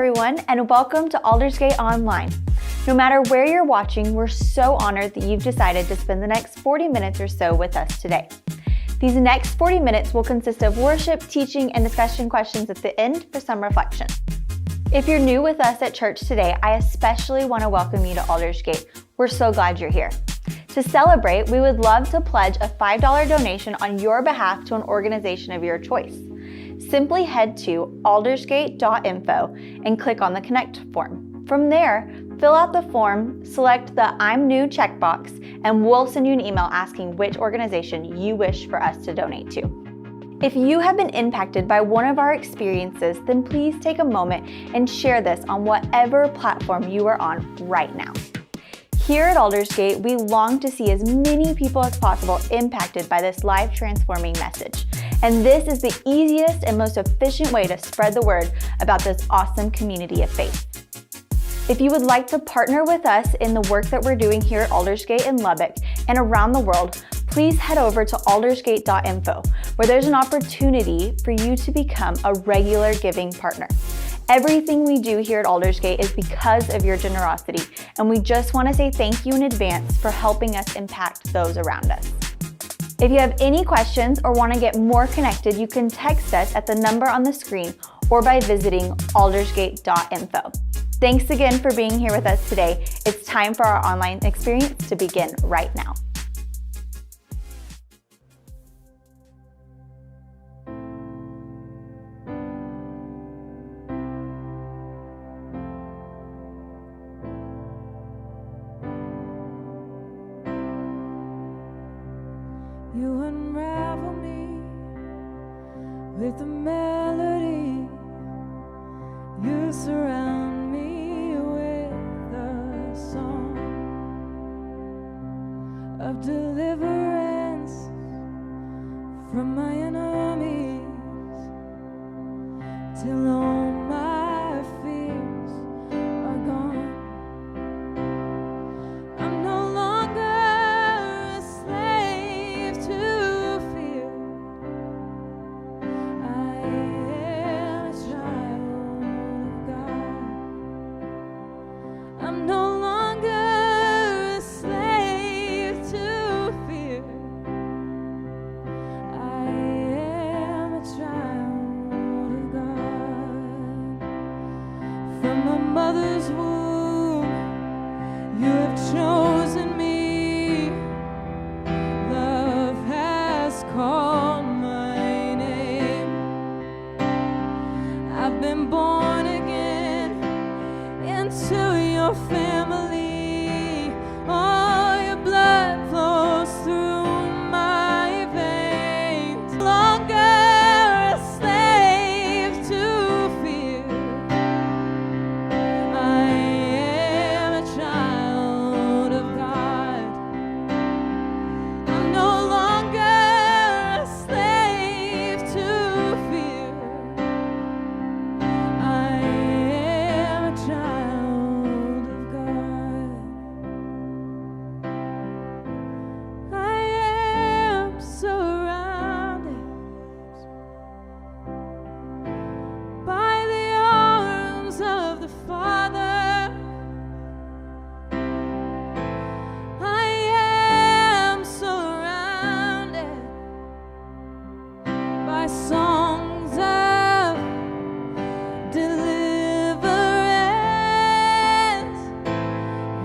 everyone, and welcome to Aldersgate Online. No matter where you're watching, we're so honored that you've decided to spend the next 40 minutes or so with us today. These next 40 minutes will consist of worship, teaching, and discussion questions at the end for some reflection. If you're new with us at church today, I especially want to welcome you to Aldersgate. We're so glad you're here. To celebrate, we would love to pledge a $5 donation on your behalf to an organization of your choice. Simply head to aldersgate.info and click on the Connect form. From there, fill out the form, select the I'm New checkbox, and we'll send you an email asking which organization you wish for us to donate to. If you have been impacted by one of our experiences, then please take a moment and share this on whatever platform you are on right now. Here at Aldersgate, we long to see as many people as possible impacted by this life-transforming message. And this is the easiest and most efficient way to spread the word about this awesome community of faith. If you would like to partner with us in the work that we're doing here at Aldersgate in Lubbock and around the world, please head over to aldersgate.info, where there's an opportunity for you to become a regular giving partner. Everything we do here at Aldersgate is because of your generosity, and we just want to say thank you in advance for helping us impact those around us. If you have any questions or want to get more connected, you can text us at the number on the screen or by visiting aldersgate.info. Thanks again for being here with us today. It's time for our online experience to begin right now. You unravel me with a melody. You surround me with a song of deliverance from my enemies till all my fears are gone. I'm no longer a slave to fear. I am a child of God. I'm no longer a slave to fear. I am a child of God. From my mother's womb, you have chosen me. Love has called my name. I've been born again into your family. All your blood flows through my veins. No longer a slave to fear. I am a child of God. I'm no longer a slave to fear. I am a child of God. I am surrounded by the arms of the Father. I am surrounded by songs of deliverance.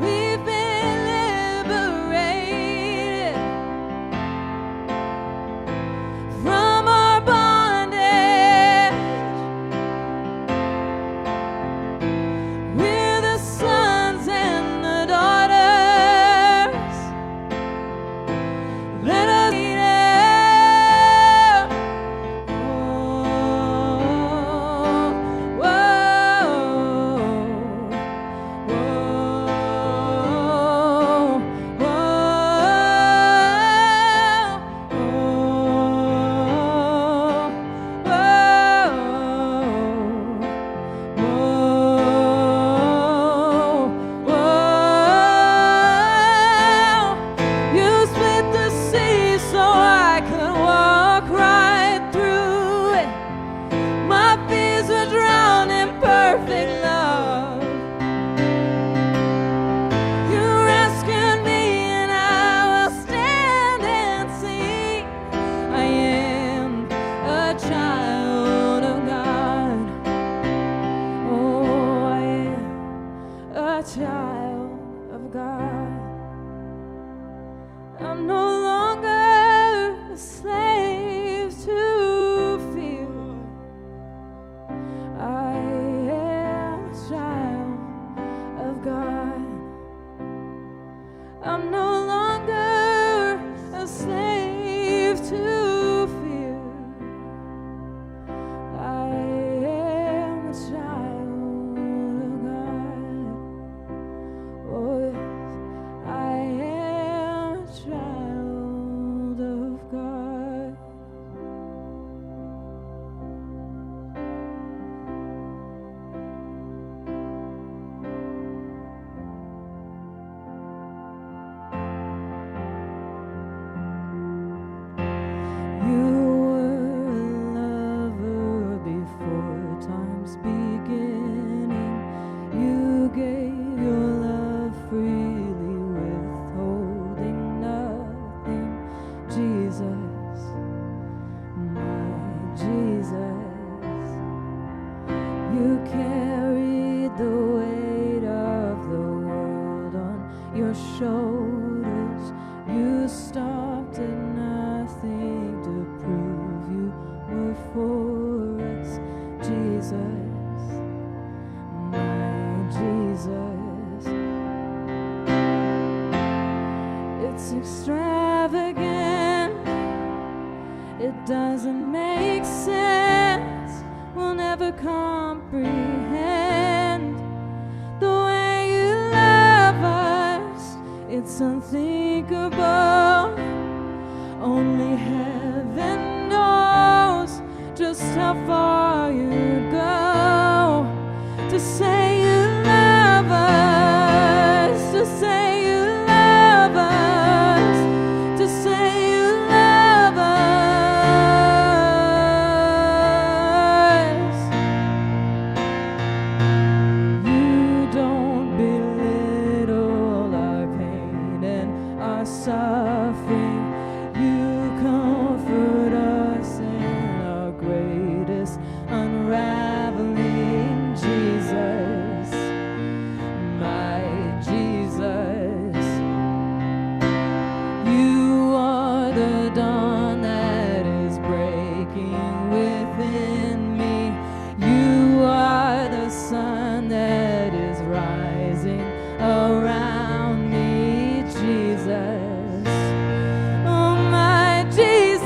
We've been liberated from our bondage. We're the sons and the daughters. Let us lead them. Oh, a child of God. Oh, I am a child of God. I'm no longer a slave to fear. I am a child of God. I'm no longer a slave to fear. I am a child of God. Oh yes, I am a child of God. You were a lover before time's beginning. You gave your love freely, withholding nothing. Jesus, my Jesus, you carried the weight of the world on your shoulders. You stopped at nothing to prove you were for us. Jesus, my Jesus. It's extravagant. It doesn't make sense. We'll never comprehend the way you love us. It's unthinkable. Only heaven knows just how far you'd go to say you love us, to say you love us, to say you love us. You don't belittle our pain and our suffering. You comfort us in our greatest unraveling. Jesus, my Jesus. You are the dawn that is breaking within me. You are the sun that is rising around me. Jesus, oh my Jesus.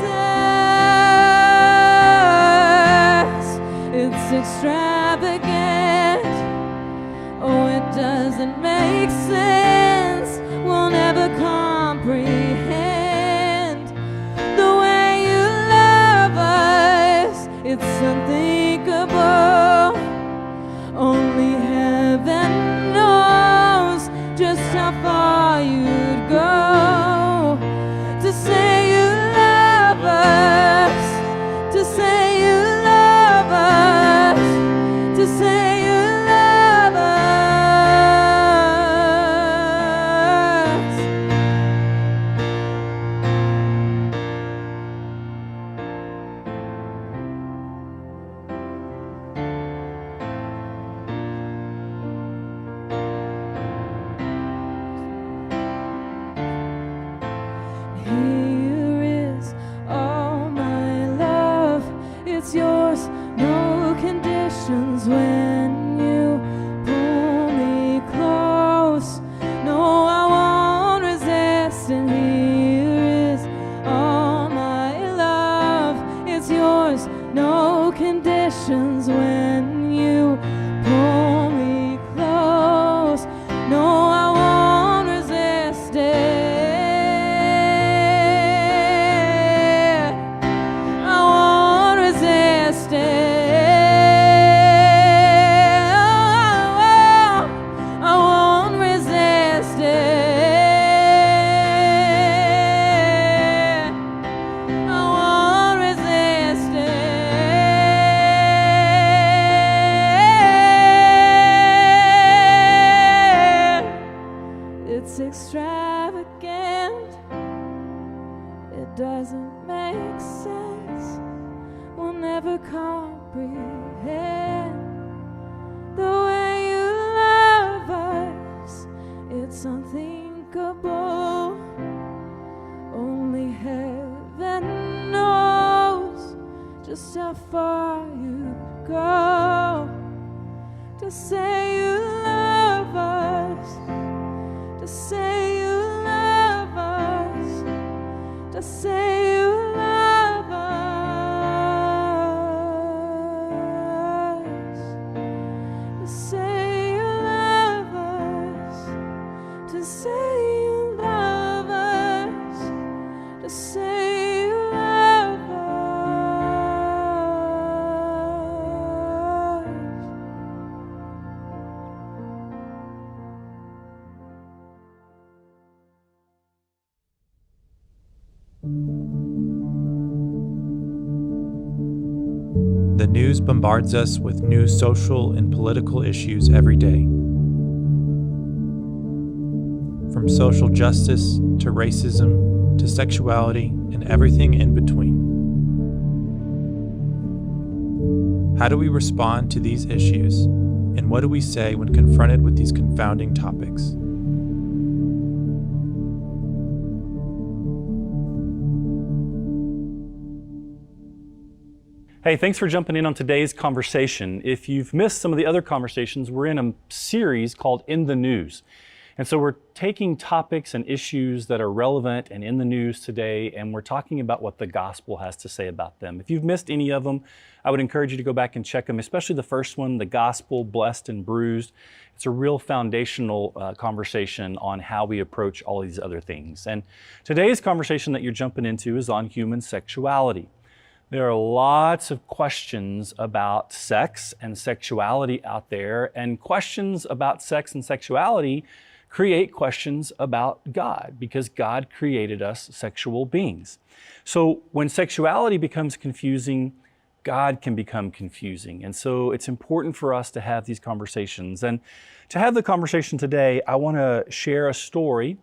It's extravagant. Oh, it doesn't make sense. We'll never comprehend the way you love us. It's unthinkable. Only heaven knows just how far you'd go to say you love us, to say you love us, to say you love us. Here is all my love. It's yours, no conditions when you pull me close. No, I won't resist. And here is all my love. It's yours, no conditions when you pull me close. No, I won't resist it. I won't resist it. I won't resist it. I won't resist it. never comprehend the way you love us. It's unthinkable. Only heaven knows just how far you go to say you love us, to say you love us, to say you love us, to say you love us, to say you love us, to say you love us. The news bombards us with new social and political issues every day. From social justice to racism to sexuality and everything in between. How do we respond to these issues, and what do we say when confronted with these confounding topics? Hey, thanks for jumping in on today's conversation. If you've missed some of the other conversations, we're in a series called In the News. And so we're taking topics and issues that are relevant and in the news today, and we're talking about what the gospel has to say about them. If you've missed any of them, I would encourage you to go back and check them, especially the first one, The Gospel, Blessed and Bruised. It's a real foundational conversation on how we approach all these other things. And today's conversation that you're jumping into is on human sexuality. There are lots of questions about sex and sexuality out there, and questions about sex and sexuality create questions about God, because God created us sexual beings. So when sexuality becomes confusing, God can become confusing. And so it's important for us to have these conversations. And to have the conversation today, I want to share a story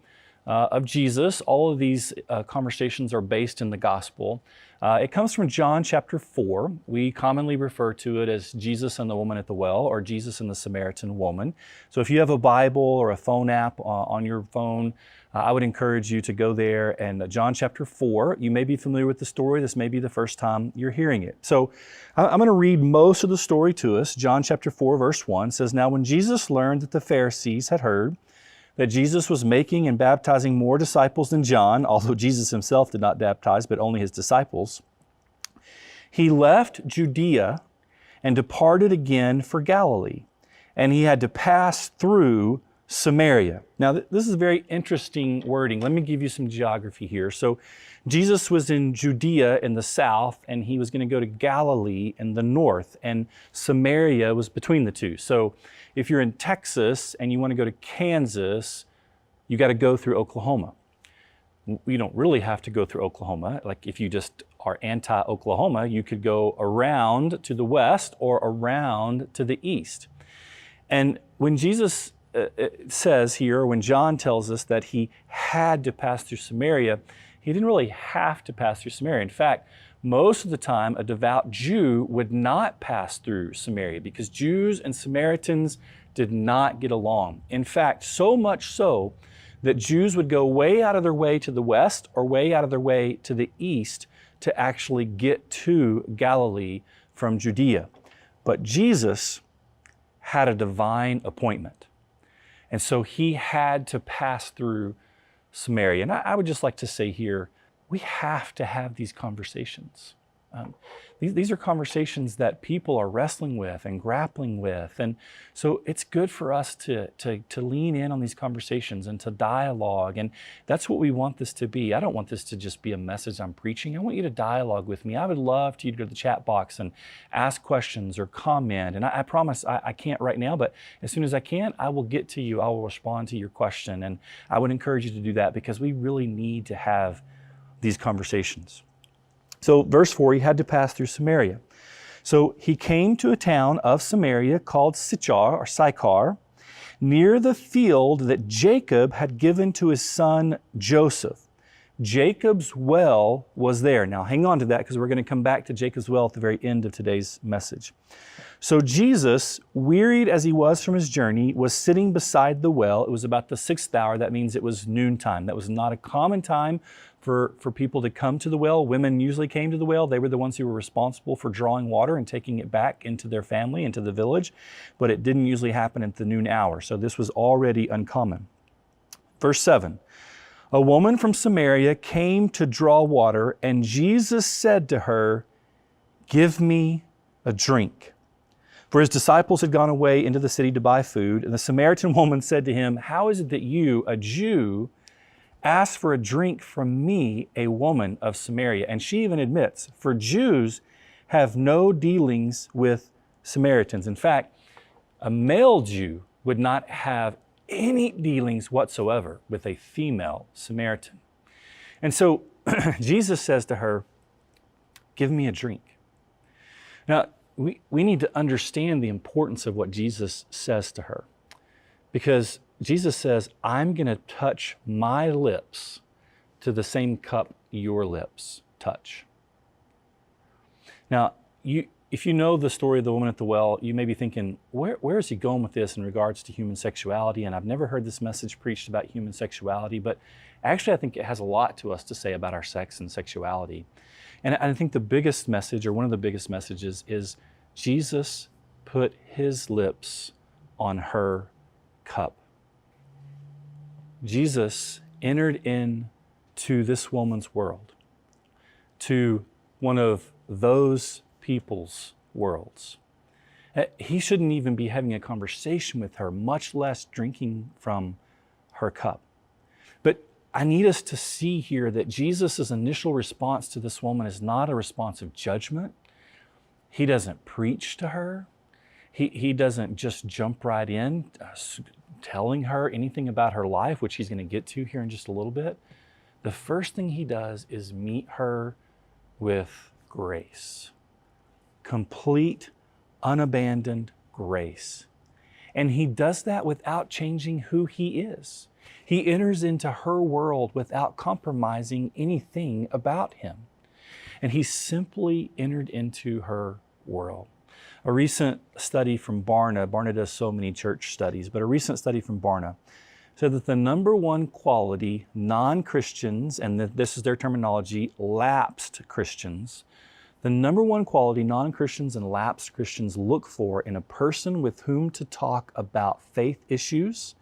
of Jesus. All of these conversations are based in the gospel. It comes from John chapter 4. We commonly refer to it as Jesus and the woman at the well, or Jesus and the Samaritan woman. So if you have a Bible or a phone app on your phone, I would encourage you to go there. And John chapter 4, you may be familiar with the story. This may be the first time you're hearing it. So I'm going to read most of the story to us. John chapter 4, verse 1 says, "Now when Jesus learned that the Pharisees had heard that Jesus was making and baptizing more disciples than John, although Jesus himself did not baptize, but only his disciples, he left Judea and departed again for Galilee, and he had to pass through Samaria." Now, this is very interesting wording. Let me give you some geography here. So Jesus was in Judea in the south, and he was going to go to Galilee in the north, and Samaria was between the two. So if you're in Texas and you want to go to Kansas, you got to go through Oklahoma. You don't really have to go through Oklahoma. Like if you just are anti-Oklahoma, you could go around to the west or around to the east. And when Jesus says here, when John tells us that he had to pass through Samaria, he didn't really have to pass through Samaria. In fact, most of the time, a devout Jew would not pass through Samaria because Jews and Samaritans did not get along. In fact, so much so that Jews would go way out of their way to the west or way out of their way to the east to actually get to Galilee from Judea. But Jesus had a divine appointment. And so he had to pass through Samaria. And I would just like to say here, we have to have these conversations. These are conversations that people are wrestling with and grappling with. And so it's good for us to lean in on these conversations and to dialogue. And that's what we want this to be. I don't want this to just be a message I'm preaching. I want you to dialogue with me. I would love for you to go to the chat box and ask questions or comment. And I promise I can't right now, but as soon as I can, I will get to you. I will respond to your question. And I would encourage you to do that because we really need to have these conversations. So verse 4, he had to pass through Samaria. So he came to a town of Samaria called Sychar, near the field that Jacob had given to his son Joseph. Jacob's well was there. Now hang on to that because we're going to come back to Jacob's well at the very end of today's message. So Jesus, wearied as he was from his journey, was sitting beside the well. It was about the 6th hour. That means it was noontime. That was not a common time for people to come to the well. Women usually came to the well. They were the ones who were responsible for drawing water and taking it back into their family, into the village. But it didn't usually happen at the noon hour. So this was already uncommon. Verse 7. A woman from Samaria came to draw water, and Jesus said to her, "Give me a drink." For his disciples had gone away into the city to buy food, and the Samaritan woman said to him, "How is it that you, a Jew, ask for a drink from me, a woman of Samaria?" And she even admits, for Jews have no dealings with Samaritans. In fact, a male Jew would not have any dealings whatsoever with a female Samaritan. And so Jesus says to her, "Give me a drink." Now, we need to understand the importance of what Jesus says to her, because Jesus says, "I'm going to touch my lips to the same cup your lips touch." Now, if you know the story of the woman at the well, you may be thinking, where is he going with this in regards to human sexuality? And I've never heard this message preached about human sexuality, but actually I think it has a lot to us to say about our sex and sexuality. And I think the biggest message, or one of the biggest messages, is Jesus put his lips on her cup. Jesus entered into this woman's world, to one of those people's worlds. He shouldn't even be having a conversation with her, much less drinking from her cup. But I need us to see here that Jesus' initial response to this woman is not a response of judgment. He doesn't preach to her. He doesn't just jump right in, telling her anything about her life, which he's going to get to here in just a little bit. The first thing he does is meet her with grace. Complete, unabandoned grace. And he does that without changing who he is. He enters into her world without compromising anything about him. And he simply entered into her world. A recent study from Barna does so many church studies, but a recent study from Barna said that the number one quality non-Christians, and this is their terminology, lapsed Christians, the number one quality non-Christians and lapsed Christians look for in a person with whom to talk about faith issues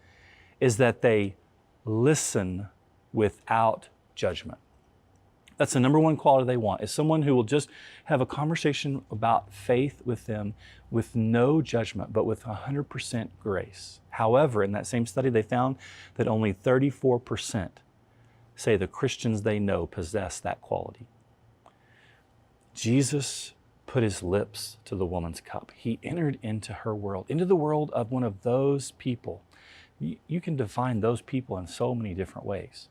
is that they listen without judgment. That's the number one quality they want, is someone who will just have a conversation about faith with them with no judgment, but with 100% grace. However, in that same study, they found that only 34% say the Christians they know possess that quality. Jesus put his lips to the woman's cup. He entered into her world, into the world of one of those people. You can define those people in so many different ways.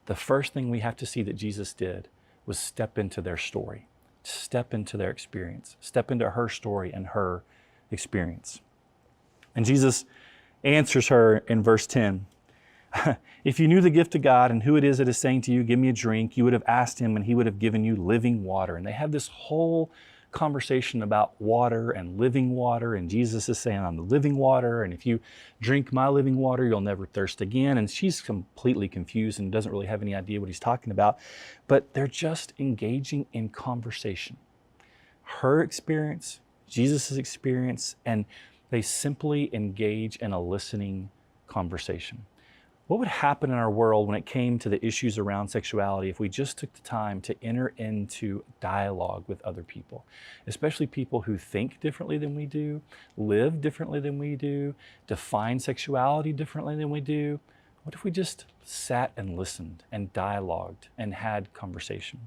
The first thing we have to see that Jesus did was step into their story, step into their experience, step into her story and her experience. And Jesus answers her in verse 10. If you knew the gift of God and who it is that is saying to you, "Give me a drink," you would have asked him and he would have given you living water. And they have this whole conversation about water and living water. And Jesus is saying, "I'm the living water. And if you drink my living water, you'll never thirst again." And she's completely confused and doesn't really have any idea what he's talking about. But they're just engaging in conversation. Her experience, Jesus' experience, and they simply engage in a listening conversation. What would happen in our world when it came to the issues around sexuality if we just took the time to enter into dialogue with other people, especially people who think differently than we do, live differently than we do, define sexuality differently than we do? What if we just sat and listened and dialogued and had conversation?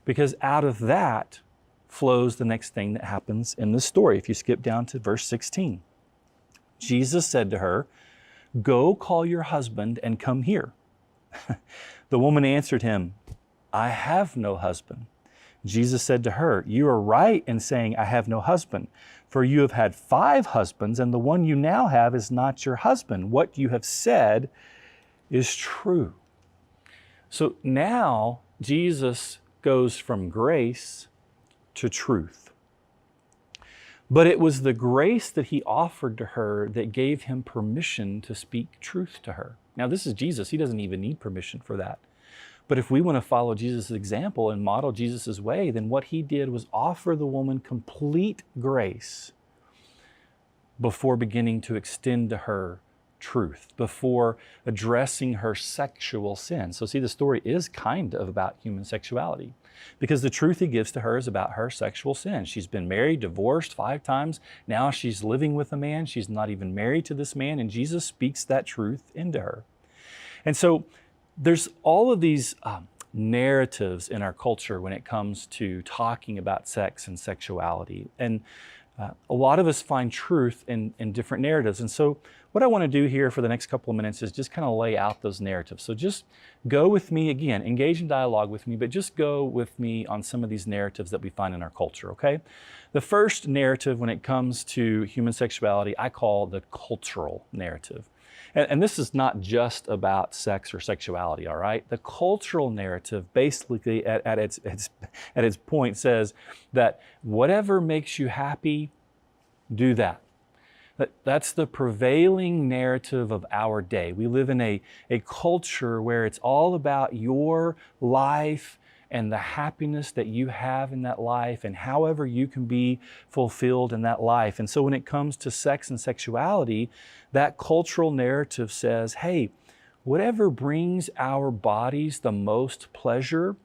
Because out of that flows the next thing that happens in this story. If you skip down to verse 16, Jesus said to her, "Go call your husband and come here." The woman answered him, "I have no husband." Jesus said to her, "You are right in saying, 'I have no husband,' for you have had 5 husbands, and the one you now have is not your husband. What you have said is true." So now Jesus goes from grace to truth. But it was the grace that he offered to her that gave him permission to speak truth to her. Now, this is Jesus. He doesn't even need permission for that. But if we want to follow Jesus' example and model Jesus' way, then what he did was offer the woman complete grace before beginning to extend to her truth, before addressing her sexual sin. So see, the story is kind of about human sexuality, because the truth he gives to her is about her sexual sin. She's been married, divorced 5 times. Now she's living with a man. She's not even married to this man, and Jesus speaks that truth into her. And so there's all of these narratives in our culture when it comes to talking about sex and sexuality. And a lot of us find truth in different narratives. And so what I want to do here for the next couple of minutes is just kind of lay out those narratives. So just go with me again, engage in dialogue with me, but just go with me on some of these narratives that we find in our culture, okay? The first narrative when it comes to human sexuality, I call the cultural narrative. And this is not just about sex or sexuality, all right? The cultural narrative basically at its point says that whatever makes you happy, do that. That's the prevailing narrative of our day. We live in a culture where it's all about your life and the happiness that you have in that life and however you can be fulfilled in that life. And so when it comes to sex and sexuality, that cultural narrative says, hey, whatever brings our bodies the most pleasure,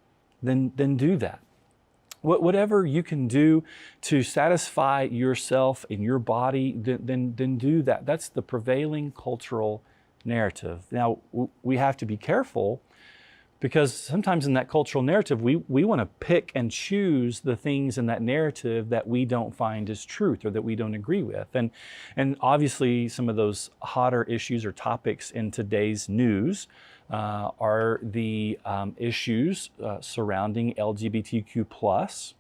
then do that. Whatever you can do to satisfy yourself and your body, then do that. That's the prevailing cultural narrative. Now, we have to be careful, because sometimes in that cultural narrative, we want to pick and choose the things in that narrative that we don't find as truth or that we don't agree with. And obviously some of those hotter issues or topics in today's news are the issues surrounding LGBTQ+,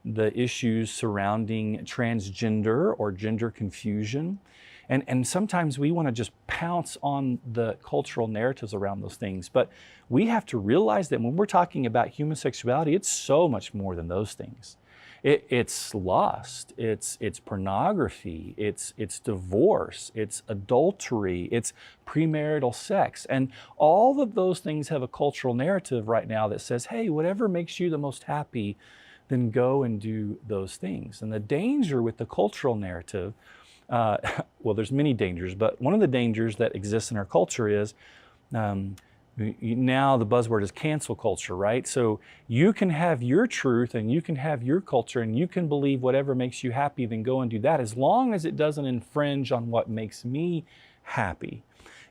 the issues surrounding transgender or gender confusion. And sometimes we want to just pounce on the cultural narratives around those things. But we have to realize that when we're talking about human sexuality, it's so much more than those things. It's lust, it's pornography, it's divorce, it's adultery, it's premarital sex. And all of those things have a cultural narrative right now that says, hey, whatever makes you the most happy, then go and do those things. And the danger with the cultural narrative, well, there's many dangers, but one of the dangers that exists in our culture is now the buzzword is cancel culture, right? So you can have your truth and you can have your culture and you can believe whatever makes you happy, then go and do that, as long as it doesn't infringe on what makes me happy.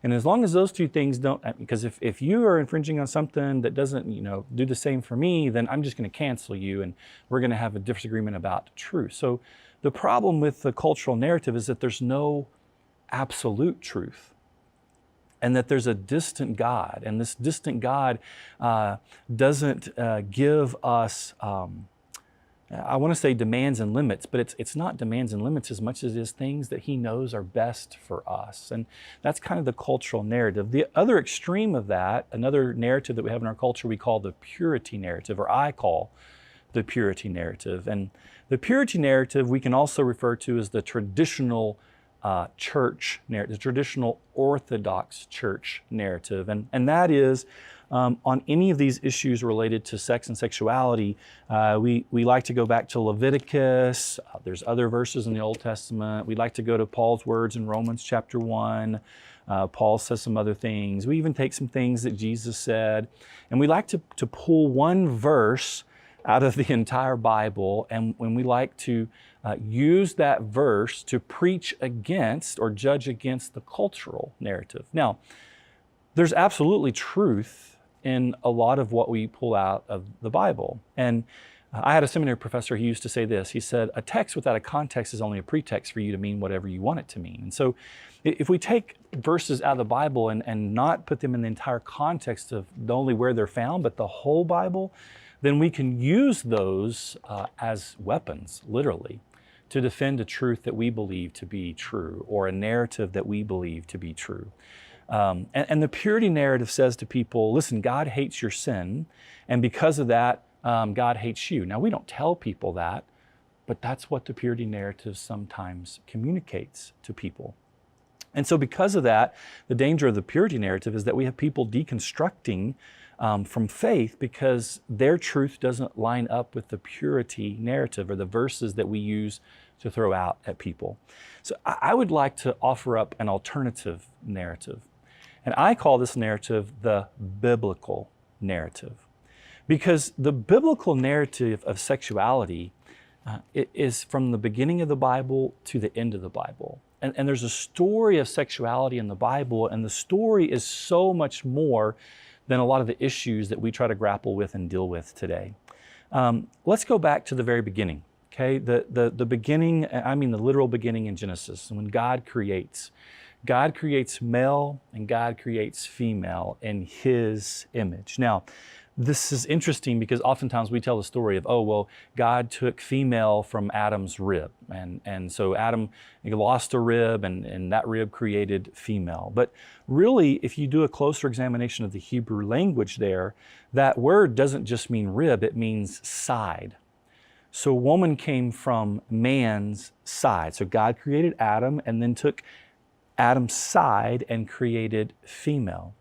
And as long as those two things don't, because if you are infringing on something that doesn't, do the same for me, then I'm just going to cancel you and we're going to have a disagreement about truth. So the problem with the cultural narrative is that there's no absolute truth, and that there's a distant God, and this distant God doesn't give us, I want to say demands and limits, but it's not demands and limits as much as it is things that he knows are best for us. And that's kind of the cultural narrative. The other extreme of that, another narrative that we have in our culture, we call the purity narrative, or I call the purity narrative. And the purity narrative we can also refer to as the traditional church narrative, the traditional Orthodox church narrative. And that is on any of these issues related to sex and sexuality, we like to go back to Leviticus. There's other verses in the Old Testament. We like to go to Paul's words in Romans chapter 1. Paul says some other things. We even take some things that Jesus said. And we like to pull one verse out of the entire Bible, and when we like to use that verse to preach against or judge against the cultural narrative. Now, there's absolutely truth in a lot of what we pull out of the Bible. And I had a seminary professor who used to say this. He said, a text without a context is only a pretext for you to mean whatever you want it to mean. And so if we take verses out of the Bible and not put them in the entire context of not only where they're found, but the whole Bible, then we can use those as weapons, literally, to defend a truth that we believe to be true or a narrative that we believe to be true. And the purity narrative says to people, listen, God hates your sin, and because of that, God hates you. Now, we don't tell people that, but that's what the purity narrative sometimes communicates to people. And so because of that, the danger of the purity narrative is that we have people deconstructing from faith because their truth doesn't line up with the purity narrative or the verses that we use to throw out at people. So I would like to offer up an alternative narrative. And I call this narrative the biblical narrative. Because the biblical narrative of sexuality it is from the beginning of the Bible to the end of the Bible. And there's a story of sexuality in the Bible, and the story is so much more than a lot of the issues that we try to grapple with and deal with today. Let's go back to the very beginning, okay? The beginning, I mean the literal beginning in Genesis, when God creates. God creates male and God creates female in His image. Now, this is interesting because oftentimes we tell the story of, oh, well, God took female from Adam's rib. And so Adam lost a rib and that rib created female. But really, if you do a closer examination of the Hebrew language there, that word doesn't just mean rib, it means side. So woman came from man's side. So God created Adam and then took Adam's side and created female.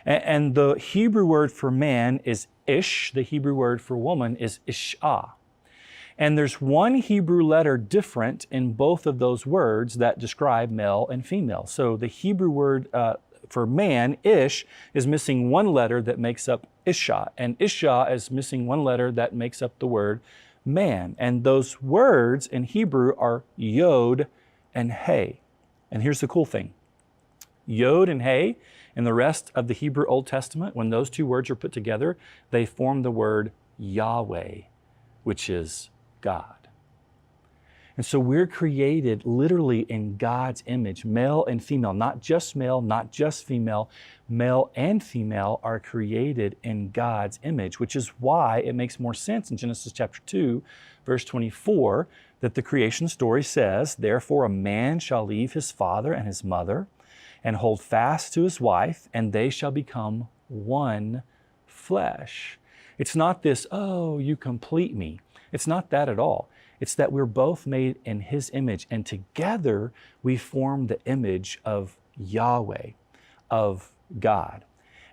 And the Hebrew word for man is ish. The Hebrew word for woman is ishah. And there's one Hebrew letter different in both of those words that describe male and female. So the Hebrew word for man, ish, is missing one letter that makes up ishah. And ishah is missing one letter that makes up the word man. And those words in Hebrew are yod and hey. And here's the cool thing. Yod and hey, in the rest of the Hebrew Old Testament, when those two words are put together, they form the word Yahweh, which is God. And so we're created literally in God's image, male and female, not just male, not just female. Male and female are created in God's image, which is why it makes more sense in Genesis chapter 2, verse 24, that the creation story says, therefore a man shall leave his father and his mother and hold fast to his wife, and they shall become one flesh. It's not this, oh, you complete me. It's not that at all. It's that we're both made in His image, and together we form the image of Yahweh, of God.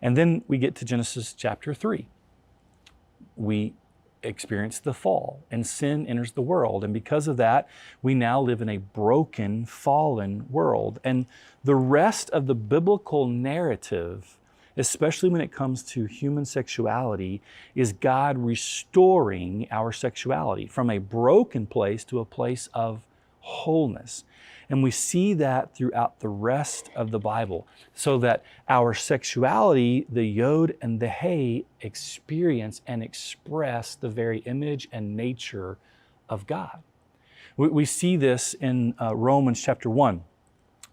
And then we get to Genesis chapter 3. We experience the fall, and sin enters the world. And because of that, we now live in a broken, fallen world. And the rest of the biblical narrative, especially when it comes to human sexuality, is God restoring our sexuality from a broken place to a place of wholeness. And we see that throughout the rest of the Bible, so that our sexuality, the yod and the hey, experience and express the very image and nature of God. We see this in Romans chapter 1,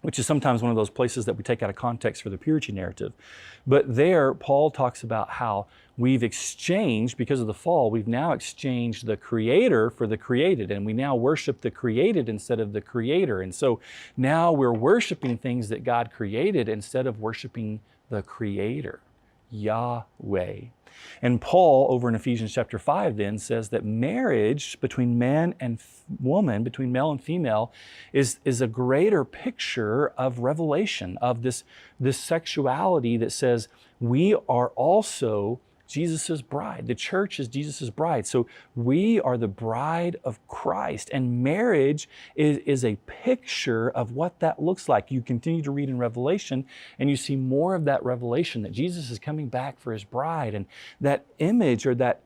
which is sometimes one of those places that we take out of context for the purity narrative. But there, Paul talks about how we've exchanged, because of the fall, we've now exchanged the Creator for the created, and we now worship the created instead of the Creator. And so now we're worshiping things that God created instead of worshiping the Creator, Yahweh. And Paul, over in Ephesians chapter 5, then says that marriage between man and woman, between male and female, is a greater picture of revelation, of this sexuality that says we are also Jesus' bride. The church is Jesus' bride. So we are the bride of Christ. And marriage is a picture of what that looks like. You continue to read in Revelation and you see more of that revelation that Jesus is coming back for His bride. And that image or that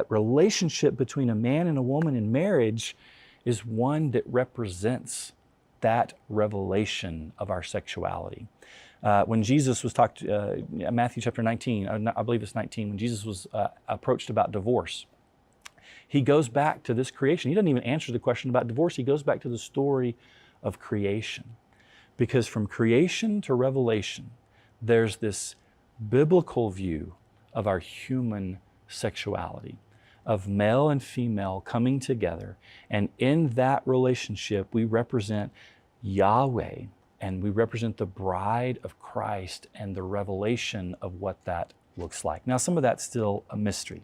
relationship between a man and a woman in marriage is one that represents that revelation of our sexuality. When Jesus was talked to, Matthew chapter 19, I believe it's 19, when Jesus was approached about divorce, He goes back to this creation. He doesn't even answer the question about divorce. He goes back to the story of creation. Because from creation to revelation, there's this biblical view of our human sexuality, of male and female coming together. And in that relationship, we represent Yahweh and we represent the bride of Christ and the revelation of what that looks like. Now, some of that's still a mystery,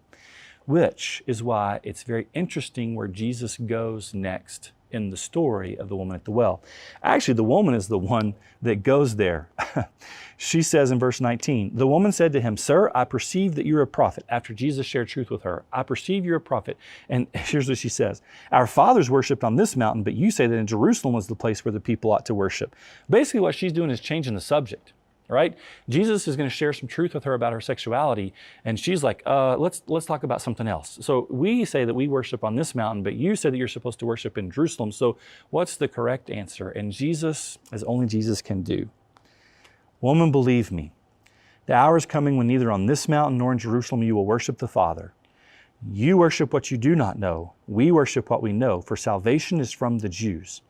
which is why it's very interesting where Jesus goes next in the story of the woman at the well. Actually, the woman is the one that goes there. She says in verse 19, the woman said to him, "Sir, I perceive that you're a prophet." After Jesus shared truth with her, "I perceive you're a prophet." And here's what she says, "Our fathers worshiped on this mountain, but you say that in Jerusalem is the place where the people ought to worship." Basically, what she's doing is changing the subject. Right? Jesus is going to share some truth with her about her sexuality, and she's like, let's talk about something else. So we say that we worship on this mountain, but you said that you're supposed to worship in Jerusalem. So what's the correct answer? And Jesus, as only Jesus can do, "Woman, believe me, the hour is coming when neither on this mountain nor in Jerusalem you will worship the Father. You worship what you do not know. We worship what we know, for salvation is from the Jews.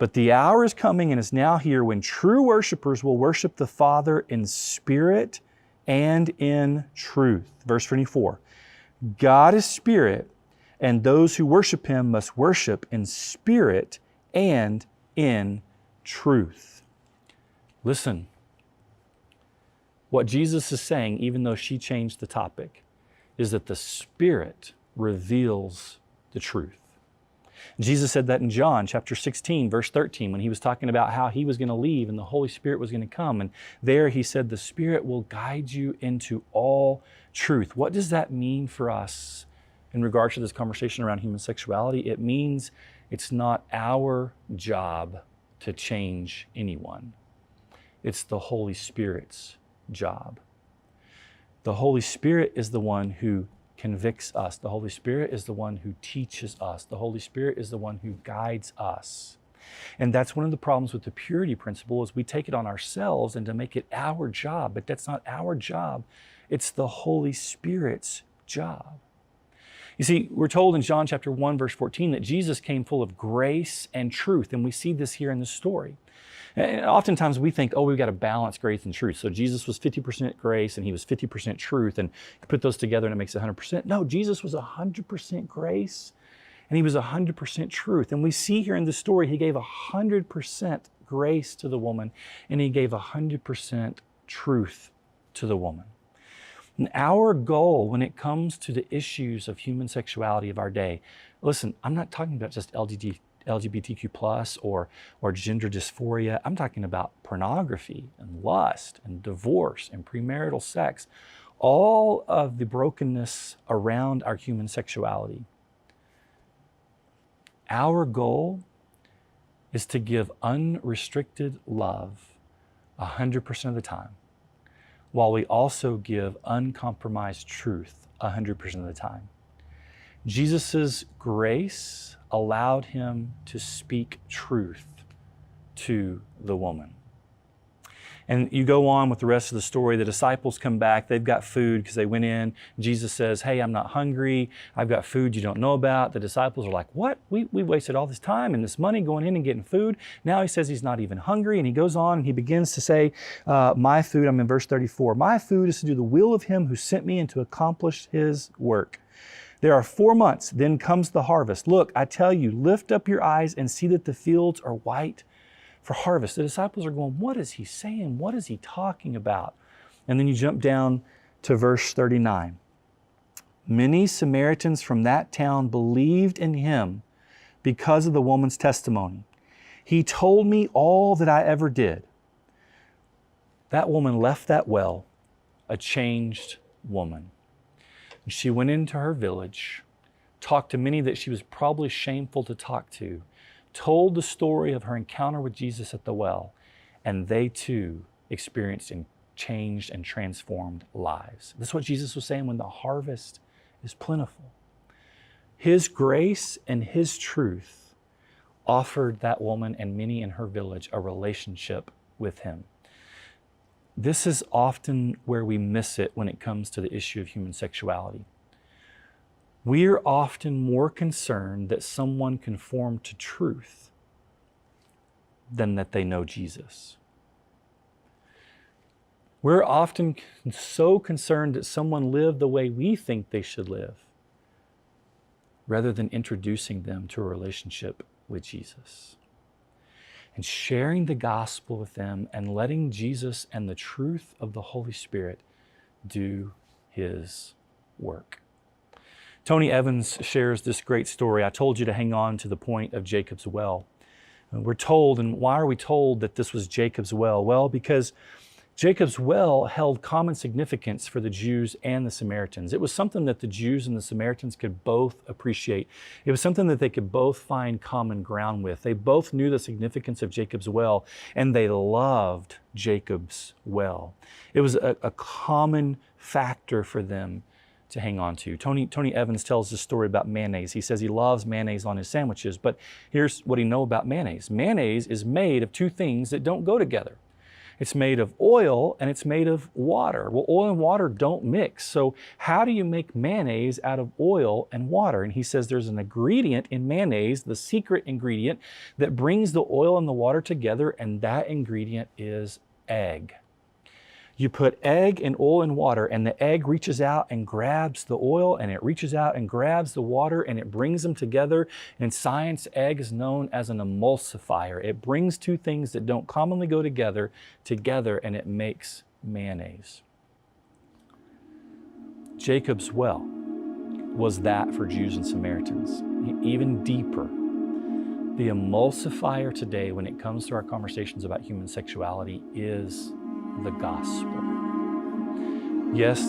But the hour is coming and is now here when true worshipers will worship the Father in spirit and in truth." Verse 24, "God is spirit, and those who worship Him must worship in spirit and in truth." Listen, what Jesus is saying, even though she changed the topic, is that the Spirit reveals the truth. Jesus said that in John chapter 16, verse 13, when He was talking about how He was going to leave and the Holy Spirit was going to come. And there He said, the Spirit will guide you into all truth. What does that mean for us in regards to this conversation around human sexuality? It means it's not our job to change anyone. It's the Holy Spirit's job. The Holy Spirit is the one who convicts us. The Holy Spirit is the one who teaches us. The Holy Spirit is the one who guides us. And that's one of the problems with the purity principle, is we take it on ourselves and to make it our job, but that's not our job. It's the Holy Spirit's job. You see, we're told in John chapter 1, verse 14, that Jesus came full of grace and truth, and we see this here in the story. And oftentimes we think, we've got to balance grace and truth. So Jesus was 50% grace and He was 50% truth, and you put those together and it makes 100%. No, Jesus was 100% grace and He was 100% truth. And we see here in the story, He gave 100% grace to the woman and He gave 100% truth to the woman. And our goal when it comes to the issues of human sexuality of our day, listen, I'm not talking about just LGBTQ plus or gender dysphoria. I'm talking about pornography and lust and divorce and premarital sex, all of the brokenness around our human sexuality. Our goal is to give unrestricted love 100% of the time, while we also give uncompromised truth 100% of the time. Jesus' grace allowed Him to speak truth to the woman. And you go on with the rest of the story. The disciples come back. They've got food because they went in. Jesus says, "Hey, I'm not hungry. I've got food you don't know about." The disciples are like, "What? We wasted all this time and this money going in and getting food." Now He says He's not even hungry. And He goes on and He begins to say, my food, I'm in verse 34, "My food is to do the will of Him who sent me and to accomplish His work. There are 4 months, then comes the harvest. Look, I tell you, lift up your eyes and see that the fields are white for harvest." The disciples are going, "What is He saying? What is He talking about?" And then you jump down to verse 39. "Many Samaritans from that town believed in Him because of the woman's testimony. He told me all that I ever did." That woman left that well a changed woman. She went into her village, talked to many that she was probably shameful to talk to, told the story of her encounter with Jesus at the well, and they too experienced and changed and transformed lives. This is what Jesus was saying when the harvest is plentiful. His grace and His truth offered that woman and many in her village a relationship with Him. This is often where we miss it when it comes to the issue of human sexuality. We're often more concerned that someone conform to truth than that they know Jesus. We're often so concerned that someone live the way we think they should live, rather than introducing them to a relationship with Jesus. and sharing the gospel with them and letting Jesus and the truth of the Holy Spirit do his work. Tony Evans shares this great story. I told you to hang on to the point of Jacob's well. We're told, and why are we told that this was Jacob's well? Well, because Jacob's well held common significance for the Jews and the Samaritans. It was something that the Jews and the Samaritans could both appreciate. It was something that they could both find common ground with. They both knew the significance of Jacob's well, and they loved Jacob's well. It was a common factor for them to hang on to. Tony Evans tells this story about mayonnaise. He says he loves mayonnaise on his sandwiches, but here's what he knows about mayonnaise. Mayonnaise is made of two things that don't go together. It's made of oil and it's made of water. Well, oil and water don't mix. So how do you make mayonnaise out of oil and water? And he says there's an ingredient in mayonnaise, the secret ingredient, that brings the oil and the water together, and that ingredient is egg. You put egg and oil and water, and the egg reaches out and grabs the oil, and it reaches out and grabs the water, and it brings them together. In science, egg is known as an emulsifier. It brings two things that don't commonly go together, and it makes mayonnaise. Jacob's well was that for Jews and Samaritans. Even deeper, the emulsifier today when it comes to our conversations about human sexuality is the gospel. Yes,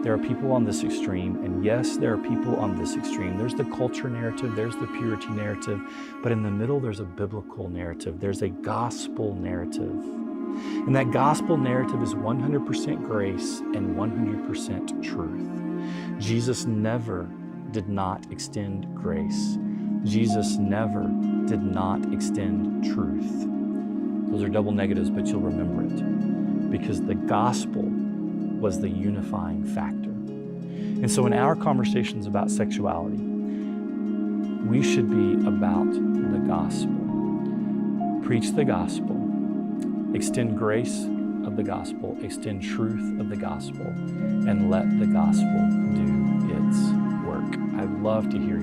there are people on this extreme, and yes, there are people on this extreme. There's the culture narrative, there's the purity narrative, but in the middle there's a biblical narrative. There's a gospel narrative. And that gospel narrative is 100% grace and 100% truth. Jesus never did not extend grace. Jesus never did not extend truth. Those are double negatives, but you'll remember it, because the gospel was the unifying factor. And so in our conversations about sexuality, we should be about the gospel. Preach the gospel, extend grace of the gospel, extend truth of the gospel, and let the gospel do its work. I'd love to hear